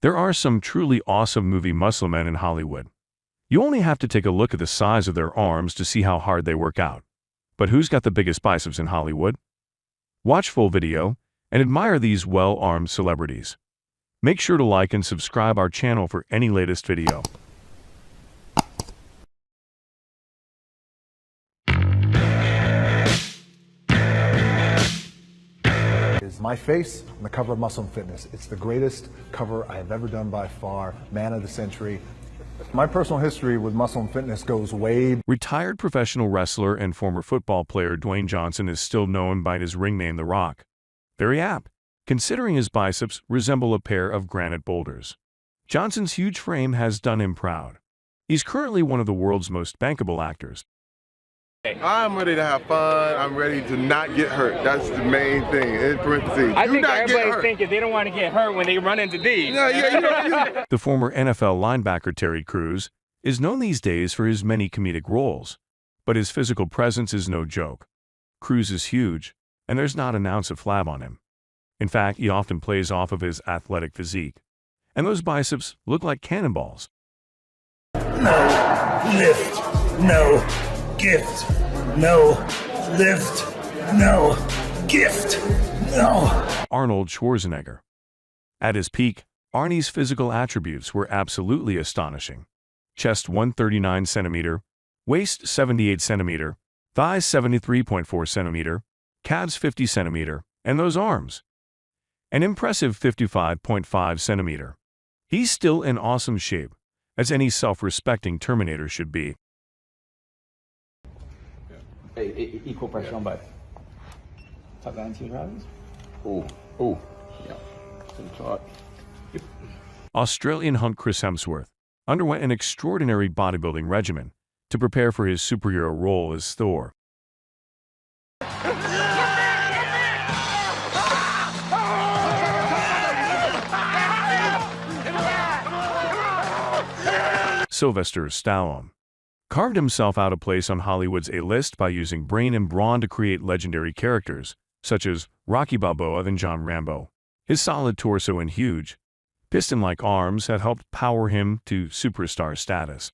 There are some truly awesome movie musclemen in Hollywood. You only have to take a look at the size of their arms to see how hard they work out. But who's got the biggest biceps in Hollywood? Watch full video and admire these well-armed celebrities. Make sure to like and subscribe our channel for any latest video. Is my face on the cover of Muscle and Fitness. It's the greatest cover I have ever done by far. Man of the century. My personal history with Muscle and Fitness goes way. Retired professional wrestler and former football player Dwayne Johnson is still known by his ring name The Rock. Very apt, considering his biceps resemble a pair of granite boulders. Johnson's huge frame has done him proud. He's currently one of the world's most bankable actors. I'm ready to have fun. I'm ready to not get hurt. That's the main thing. In parentheses, I think everybody's thinking they don't want to get hurt when they run into these. Yeah. The former NFL linebacker Terry Crews is known these days for his many comedic roles, but his physical presence is no joke. Crews is huge, and there's not an ounce of flab on him. In fact, he often plays off of his athletic physique, and those biceps look like cannonballs. No lift, no gift, no lift, no gift, no. Arnold Schwarzenegger. At his peak, Arnie's physical attributes were absolutely astonishing. Chest 139 centimeter, waist 78 centimeter, thighs 73.4 centimeter, calves 50 centimeter, and those arms, an impressive 55.5 centimeter. He's still in awesome shape, as any self-respecting Terminator should be. Equal pressure on both. Tuck that into your ribs. Oh, yeah. Yep. Australian hunk Chris Hemsworth underwent an extraordinary bodybuilding regimen to prepare for his superhero role as Thor. Sylvester Stallone carved himself out a place on Hollywood's A-list by using brain and brawn to create legendary characters, such as Rocky Balboa and John Rambo. His solid torso and huge, piston-like arms had helped power him to superstar status.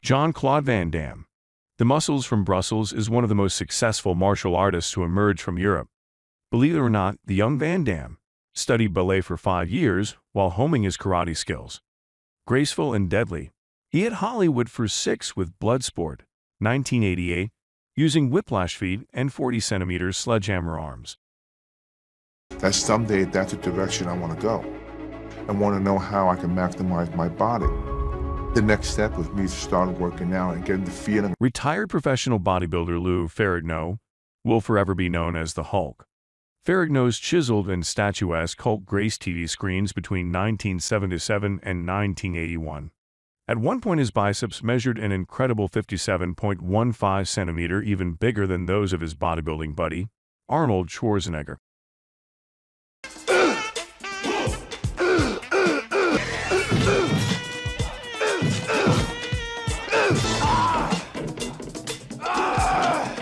Jean-Claude Van Damme, the Muscles from Brussels, is one of the most successful martial artists to emerge from Europe. Believe it or not, the young Van Damme studied ballet for 5 years while honing his karate skills. Graceful and deadly, he hit Hollywood for 6 with Bloodsport, 1988, using whiplash feet and 40-centimeter sledgehammer arms. That someday that's the direction I want to go. I want to know how I can maximize my body. The next step was me to start working out and getting the feeling. Retired professional bodybuilder Lou Ferrigno will forever be known as the Hulk. Ferrigno's chiseled and statuesque Hulk graced TV screens between 1977 and 1981. At one point, his biceps measured an incredible 57.15 centimeter, even bigger than those of his bodybuilding buddy, Arnold Schwarzenegger.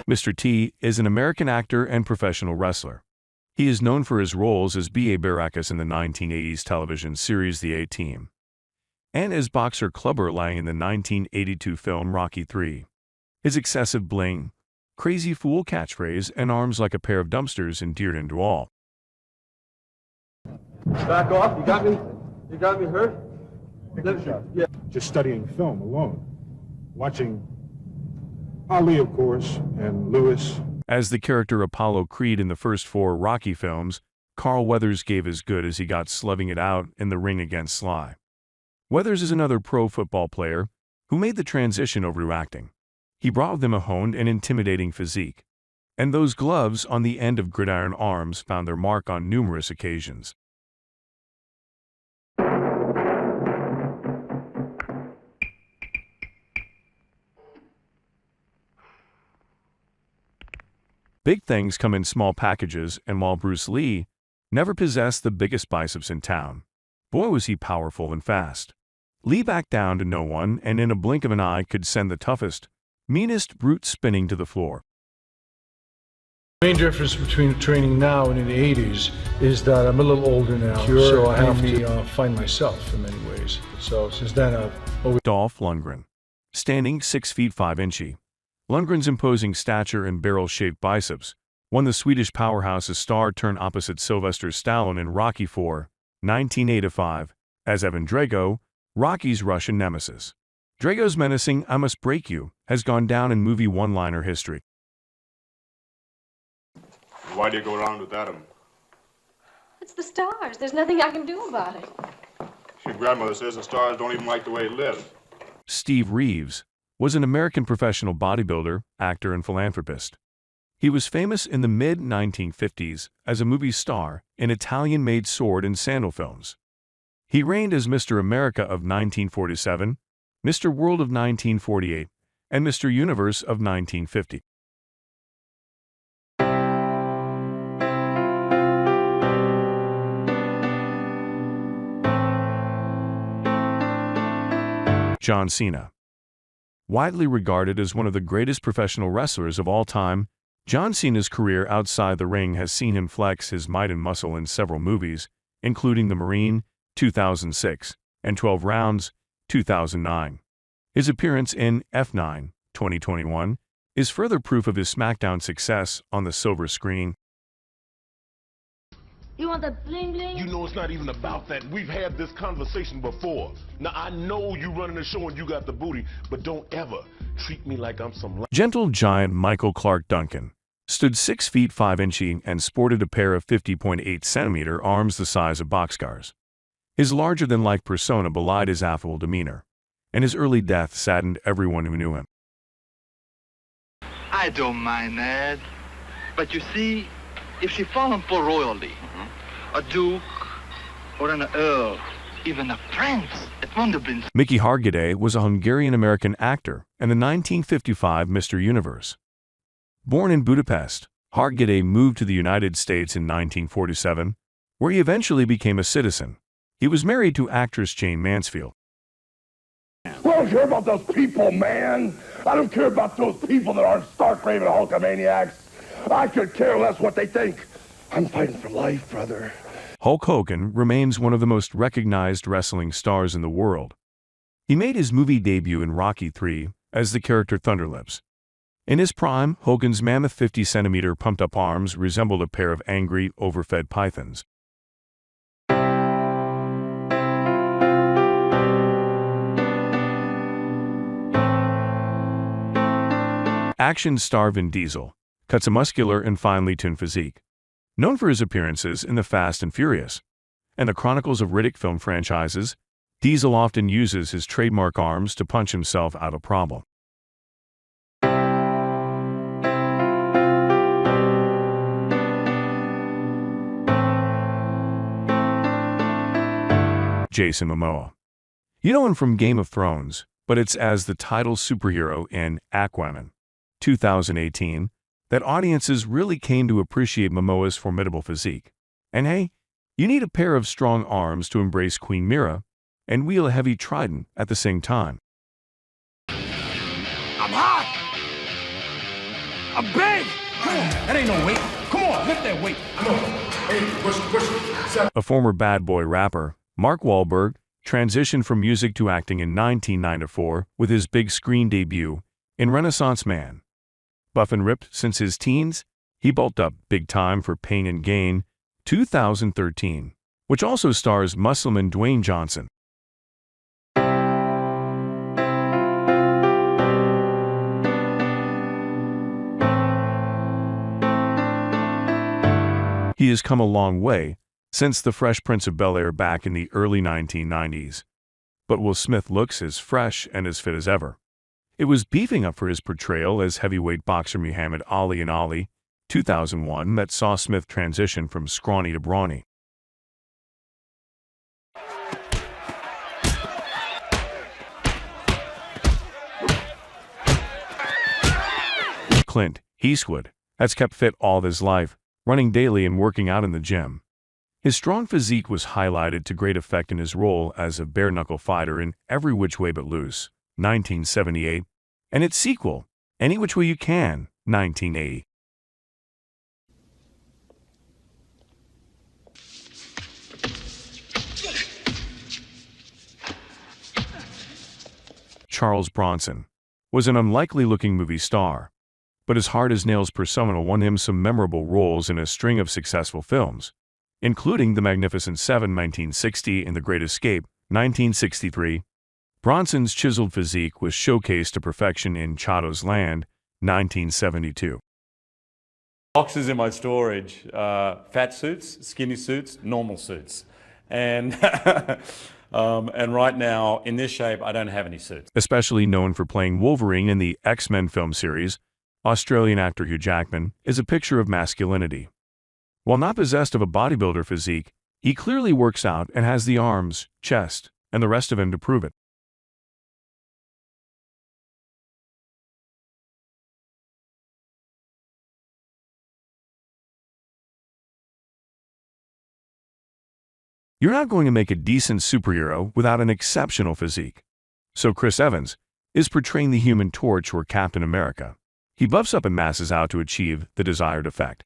Mr. T is an American actor and professional wrestler. He is known for his roles as B.A. Baracus in the 1980s television series The A-Team, and as boxer Clubber Lang in the 1982 film Rocky III. His excessive bling, crazy fool catchphrase, and arms like a pair of dumpsters endeared him to all. Back off, you got me? You got me hurt? Yeah. Just studying film alone, watching Ali, of course, and Lewis. As the character Apollo Creed in the first 4 Rocky films, Carl Weathers gave as good as he got slugging it out in the ring against Sly. Weathers is another pro football player who made the transition over to acting. He brought with him a honed and intimidating physique, and those gloves on the end of gridiron arms found their mark on numerous occasions. Big things come in small packages, and while Bruce Lee never possessed the biggest biceps in town, boy was he powerful and fast. Lee backed down to no one and in a blink of an eye could send the toughest, meanest brute spinning to the floor. The main difference between training now and in the 80s is that I'm a little older now, so I have to find myself in many ways. So since then I've always... Dolph Lundgren. Standing 6 feet 5 inches. Lundgren's imposing stature and barrel-shaped biceps won the Swedish powerhouse's star-turn-opposite Sylvester Stallone in Rocky IV, 1985, as Evan Drago, Rocky's Russian nemesis. Drago's menacing "I must break you" has gone down in movie one-liner history. Why do you go around with Adam? It's the stars. There's nothing I can do about it. Your grandmother says the stars don't even like the way you live. Steve Reeves was an American professional bodybuilder, actor, and philanthropist. He was famous in the mid-1950s as a movie star in Italian-made sword and sandal films. He reigned as Mr. America of 1947, Mr. World of 1948, and Mr. Universe of 1950. John Cena. Widely regarded as one of the greatest professional wrestlers of all time, John Cena's career outside the ring has seen him flex his might and muscle in several movies, including The Marine, 2006, and 12 Rounds, 2009. His appearance in F9, 2021, is further proof of his SmackDown success on the silver screen. You want the bling bling? You know it's not even about that. We've had this conversation before. Now, I know you running the show and you got the booty, but don't ever treat me like I'm some... Gentle giant Michael Clark Duncan stood 6 feet 5 inches and sported a pair of 50.8 centimeter arms the size of boxcars. His larger-than-life persona belied his affable demeanor, and his early death saddened everyone who knew him. I don't mind that, but you see, if she fallen for royalty, a duke or an earl, even a prince, it wouldn't have been... Mickey Hargitay was a Hungarian-American actor and the 1955 Mr. Universe. Born in Budapest, Hargitay moved to the United States in 1947, where he eventually became a citizen. He was married to actress Jane Mansfield. I don't care about those people, man. I don't care about those people that aren't stark-raving Hulkamaniacs. I could care less what they think. I'm fighting for life, brother. Hulk Hogan remains one of the most recognized wrestling stars in the world. He made his movie debut in Rocky III as the character Thunderlips. In his prime, Hogan's mammoth 50-centimeter pumped-up arms resembled a pair of angry, overfed pythons. Action star Vin Diesel cuts a muscular and finely tuned physique. Known for his appearances in The Fast and Furious and the Chronicles of Riddick film franchises, Diesel often uses his trademark arms to punch himself out of problem. Jason Momoa. You know him from Game of Thrones, but it's as the title superhero in Aquaman, 2018, that audiences really came to appreciate Momoa's formidable physique. And hey, you need a pair of strong arms to embrace Queen Mira and wield a heavy trident at the same time. I'm hot! I'm big! Come on, that ain't no weight. Come on, lift that weight. Come on. Hey, push. A former bad boy rapper, Mark Wahlberg, transitioned from music to acting in 1994 with his big screen debut in Renaissance Man. Buff and ripped since his teens, he bulked up big time for Pain and Gain, 2013, which also stars muscleman Dwayne Johnson. He has come a long way since The Fresh Prince of Bel-Air back in the early 1990s. But Will Smith looks as fresh and as fit as ever. It was beefing up for his portrayal as heavyweight boxer Muhammad Ali in Ali, 2001 that saw Smith transition from scrawny to brawny. Clint Eastwood has kept fit all his life, running daily and working out in the gym. His strong physique was highlighted to great effect in his role as a bare-knuckle fighter in Every Which Way But Loose, 1978, and its sequel, Any Which Way You Can, 1980. Charles Bronson was an unlikely-looking movie star, but his hard-as-nails persona won him some memorable roles in a string of successful films, including The Magnificent Seven, 1960, and The Great Escape, 1963. Bronson's chiseled physique was showcased to perfection in Chato's Land, 1972. Boxes in my storage, fat suits, skinny suits, normal suits. And and right now, in this shape, I don't have any suits. Especially known for playing Wolverine in the X-Men film series, Australian actor Hugh Jackman is a picture of masculinity. While not possessed of a bodybuilder physique, he clearly works out and has the arms, chest, and the rest of him to prove it. You're not going to make a decent superhero without an exceptional physique. So Chris Evans is portraying the Human Torch or Captain America. He buffs up and masses out to achieve the desired effect.